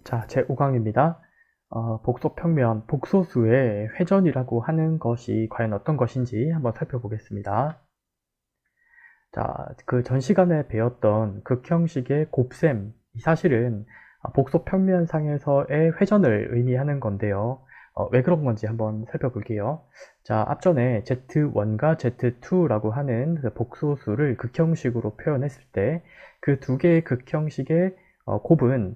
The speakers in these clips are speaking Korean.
자, 제5강입니다. 복소평면, 복소수의 회전이라고 하는 것이 과연 어떤 것인지 한번 살펴보겠습니다. 자, 그 전 시간에 배웠던 극형식의 곱셈, 사실은 복소평면상에서의 회전을 의미하는 건데요. 왜 그런 건지 한번 살펴볼게요. 자, 앞전에 Z1과 Z2라고 하는 그 복소수를 극형식으로 표현했을 때 그 두 개의 극형식의 곱은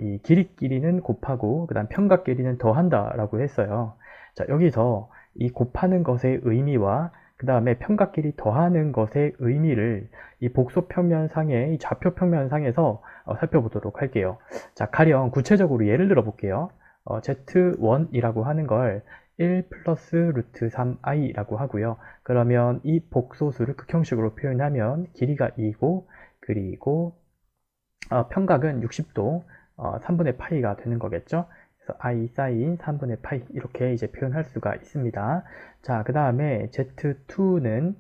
이 길이끼리는 곱하고 그 다음 평각끼리는 더한다 라고 했어요. 자, 여기서 이 곱하는 것의 의미와 그 다음에 평각끼리 더하는 것의 의미를 이 복소평면상의 이 좌표평면상에서 살펴보도록 할게요. 자, 가령 구체적으로 예를 들어 볼게요. Z1이라고 하는 걸 1 플러스 루트 3i 라고 하고요. 그러면 이 복소수를 극형식으로 표현하면 길이가 2고 그리고 평각은 60도 3분의 파이가 되는 거겠죠. 그래서 i 사인 3분의 파이 이렇게 이제 표현할 수가 있습니다. 자, 그 다음에 z2는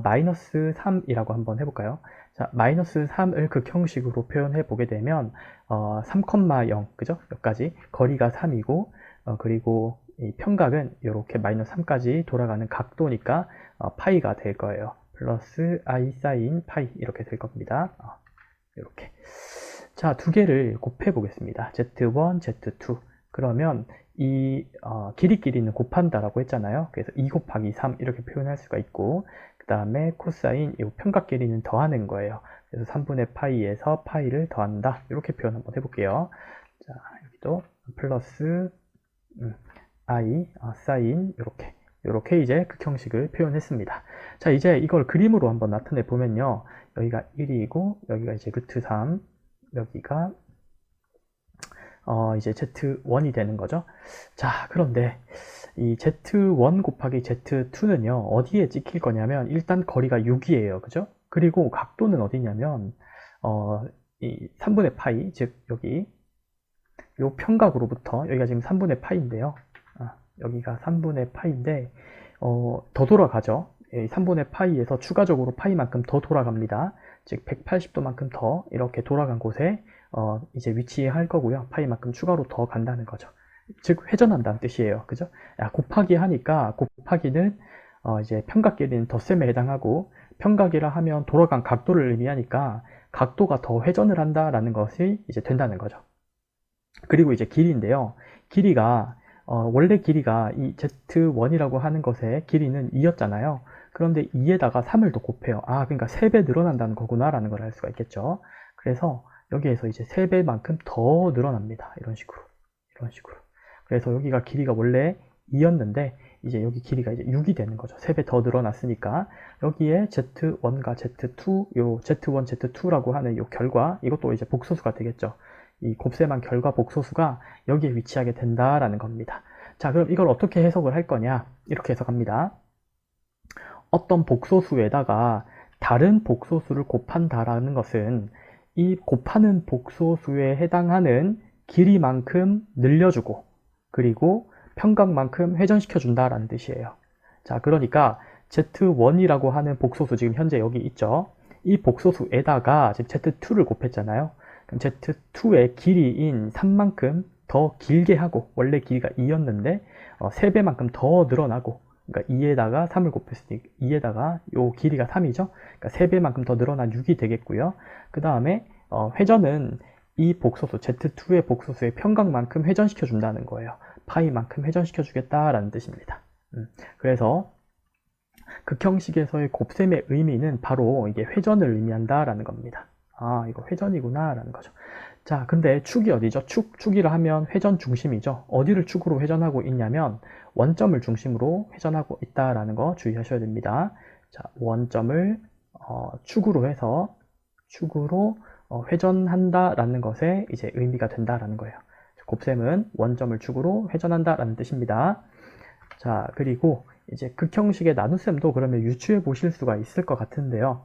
마이너스 3이라고 한번 해볼까요? 자, 마이너스 3을 극형식으로 표현해 보게 되면 3,0 그죠? 여기까지 거리가 3이고 그리고 이 평각은 이렇게 마이너스 3까지 돌아가는 각도니까 파이가 될 거예요. 플러스 i 사인 파이 이렇게 될 겁니다. 이렇게. 자, 두 개를 곱해 보겠습니다. Z1, Z2. 그러면 이 길이끼리는 곱한다라고 했잖아요. 그래서 2 곱하기 3 이렇게 표현할 수가 있고, 그 다음에 코사인 이 평각끼리는 더하는 거예요. 그래서 3분의 파이에서 파이를 더한다. 이렇게 표현 한번 해볼게요. 자, 여기도 플러스 i 사인 이렇게 이제 극형식을 표현했습니다. 자, 이제 이걸 그림으로 한번 나타내 보면요. 여기가 1이고 여기가 이제 루트 3, 여기가 이제 Z1이 되는 거죠. 자, 그런데 이 Z1 곱하기 Z2는요, 어디에 찍힐 거냐면, 일단 거리가 6이에요. 그죠? 그리고 각도는 어디냐면, 이 3분의 파이, 즉, 여기, 요 평각으로부터, 여기가 지금 3분의 파이인데요. 여기가 3분의 파이인데, 더 돌아가죠. 3분의 파이에서 추가적으로 파이만큼 더 돌아갑니다. 즉 180도만큼 더 이렇게 돌아간 곳에 이제 위치할 거고요. 파이만큼 추가로 더 간다는 거죠. 즉 회전한다는 뜻이에요. 그죠? 곱하기 하니까 곱하기는 이제 평각끼리는 덧셈에 해당하고 평각이라 하면 돌아간 각도를 의미하니까 각도가 더 회전을 한다라는 것이 이제 된다는 거죠. 그리고 이제 길이인데요. 길이가 원래 길이가 이 Z1이라고 하는 것의 길이는 2였잖아요. 그런데 2에다가 3을 더 곱해요. 그러니까 3배 늘어난다는 거구나 라는 걸 알 수가 있겠죠. 그래서 여기에서 이제 3배만큼 더 늘어납니다. 이런 식으로. 그래서 여기가 길이가 원래 2였는데 이제 여기 길이가 이제 6이 되는 거죠. 3배 더 늘어났으니까 여기에 Z1과 Z2, 요 Z1, Z2라고 하는 요 결과, 이것도 이제 복소수가 되겠죠. 이 곱셈한 결과 복소수가 여기에 위치하게 된다라는 겁니다. 자, 그럼 이걸 어떻게 해석을 할 거냐? 이렇게 해석합니다. 어떤 복소수에다가 다른 복소수를 곱한다라는 것은 이 곱하는 복소수에 해당하는 길이만큼 늘려주고 그리고 평각만큼 회전시켜 준다라는 뜻이에요. 자, 그러니까 Z1이라고 하는 복소수 지금 현재 여기 있죠. 이 복소수에다가 지금 Z2를 곱했잖아요. 그럼 Z2의 길이인 3만큼 더 길게 하고, 원래 길이가 2였는데 3배만큼 더 늘어나고, 그러니까 2에다가 3을 곱했으니 2에다가 요 길이가 3이죠. 그러니까 3배만큼 더 늘어난 6이 되겠고요. 그 다음에 회전은 이 복소수 Z2의 복소수의 평각만큼 회전시켜 준다는 거예요. 파이만큼 회전시켜 주겠다라는 뜻입니다. 그래서 극형식에서의 곱셈의 의미는 바로 이게 회전을 의미한다라는 겁니다. 이거 회전이구나 라는 거죠. 자, 근데 축이 어디죠? 축이라 하면 회전 중심이죠. 어디를 축으로 회전하고 있냐면 원점을 중심으로 회전하고 있다라는 거 주의하셔야 됩니다. 자, 원점을 축으로 해서 축으로 회전한다라는 것에 이제 의미가 된다라는 거예요. 곱셈은 원점을 축으로 회전한다라는 뜻입니다. 자, 그리고 이제 극형식의 나눗셈도 그러면 유추해 보실 수가 있을 것 같은데요.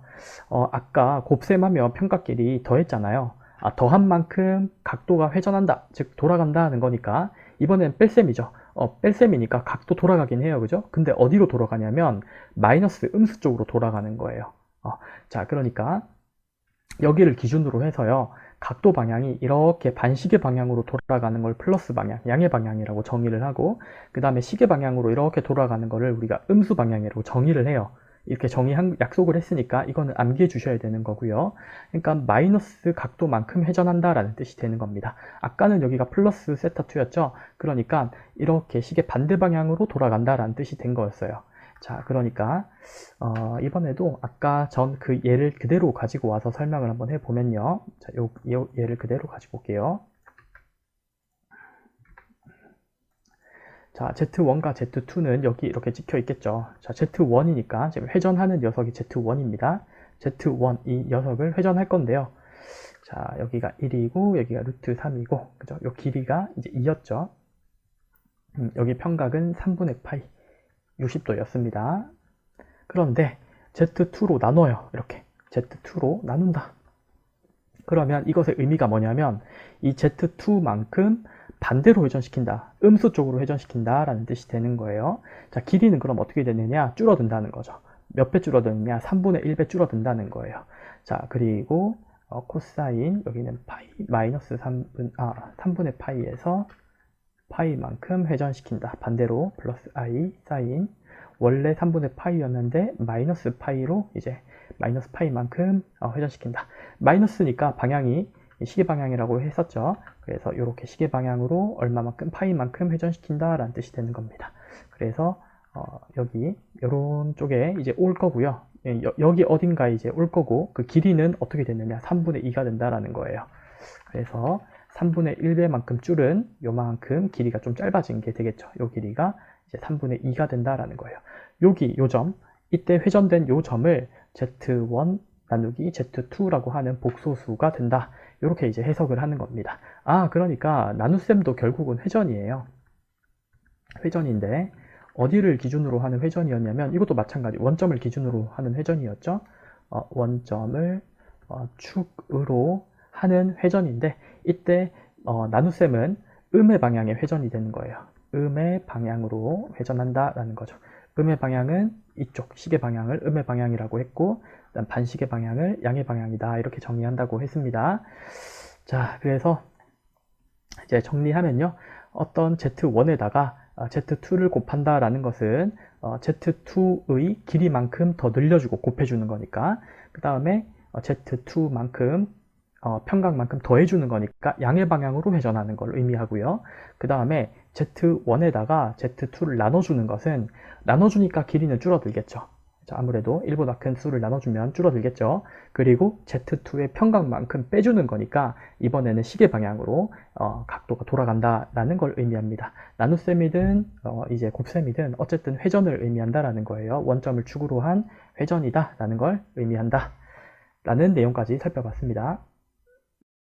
아까 곱셈하면 평각끼리 더했잖아요. 더한 만큼 각도가 회전한다, 즉 돌아간다는 거니까 이번엔 뺄셈이죠. 뺄셈이니까 각도 돌아가긴 해요. 그죠? 근데 어디로 돌아가냐면 마이너스 음수 쪽으로 돌아가는 거예요. 자, 그러니까 여기를 기준으로 해서요. 각도 방향이 이렇게 반시계 방향으로 돌아가는 걸 플러스 방향, 양의 방향이라고 정의를 하고, 그 다음에 시계 방향으로 이렇게 돌아가는 거를 우리가 음수 방향이라고 정의를 해요. 이렇게 약속을 했으니까 이거는 암기해 주셔야 되는 거고요. 그러니까 마이너스 각도만큼 회전한다 라는 뜻이 되는 겁니다. 아까는 여기가 플러스 세타2였죠. 그러니까 이렇게 시계 반대 방향으로 돌아간다 라는 뜻이 된 거였어요. 자, 그러니까 이번에도 아까 전 그 예를 그대로 가지고 와서 설명을 한번 해보면요. 자, 요 예를 그대로 가지고 올게요. 자, Z1과 Z2는 여기 이렇게 찍혀 있겠죠. 자, Z1이니까 지금 회전하는 녀석이 Z1입니다. Z1, 이 녀석을 회전할 건데요. 자, 여기가 1이고, 여기가 루트 3이고, 그죠? 요 길이가 이제 2였죠. 여기 평각은 3분의 파이, 60도였습니다. 그런데 Z2로 나눠요. 이렇게. Z2로 나눈다. 그러면 이것의 의미가 뭐냐면, 이 Z2만큼 반대로 회전시킨다. 음수 쪽으로 회전시킨다 라는 뜻이 되는 거예요. 자, 길이는 그럼 어떻게 되느냐? 줄어든다는 거죠. 몇 배 줄어드느냐? 3분의 1배 줄어든다는 거예요. 자, 그리고 코사인, 여기는 파이, 마이너스 3분의 파이에서 파이만큼 회전시킨다. 반대로 플러스 i, 사인, 원래 3분의 파이였는데 마이너스 파이로 이제 마이너스 파이만큼 회전시킨다. 마이너스니까 방향이 시계 방향이라고 했었죠. 그래서 이렇게 시계 방향으로 얼마만큼 파이만큼 회전시킨다 라는 뜻이 되는 겁니다. 그래서 여기 이런 쪽에 이제 올 거고요. 여기 어딘가에 이제 올 거고, 그 길이는 어떻게 됐느냐? 3분의 2가 된다라는 거예요. 그래서 3분의 1배만큼 줄은 요만큼 길이가 좀 짧아진 게 되겠죠. 요 길이가 이제 3분의 2가 된다라는 거예요. 여기 요 점, 이때 회전된 요 점을 Z1 나누기 Z2라고 하는 복소수가 된다. 이렇게 이제 해석을 하는 겁니다. 그러니까 나눗셈도 결국은 회전이에요. 회전인데 어디를 기준으로 하는 회전이었냐면, 이것도 마찬가지 원점을 기준으로 하는 회전이었죠. 원점을 축으로 하는 회전인데, 이때 나눗셈은 음의 방향의 회전이 되는 거예요. 음의 방향으로 회전한다 라는 거죠. 음의 방향은 이쪽 시계 방향을 음의 방향이라고 했고, 반시계 방향을 양의 방향이다 이렇게 정리한다고 했습니다. 자, 그래서 이제 정리하면요, 어떤 Z1에다가 Z2를 곱한다 라는 것은 Z2의 길이만큼 더 늘려주고 곱해주는 거니까, 그 다음에 Z2만큼 평각만큼 더해주는 거니까 양의 방향으로 회전하는 걸 의미하고요. 그 다음에 Z1에다가 Z2를 나눠주는 것은, 나눠주니까 길이는 줄어들겠죠. 자, 아무래도 1보다 큰 수를 나눠주면 줄어들겠죠. 그리고 Z2의 평각만큼 빼주는 거니까 이번에는 시계 방향으로 각도가 돌아간다라는 걸 의미합니다. 나눗셈이든 이제 곱셈이든 어쨌든 회전을 의미한다라는 거예요. 원점을 축으로 한 회전이다라는 걸 의미한다 라는 내용까지 살펴봤습니다.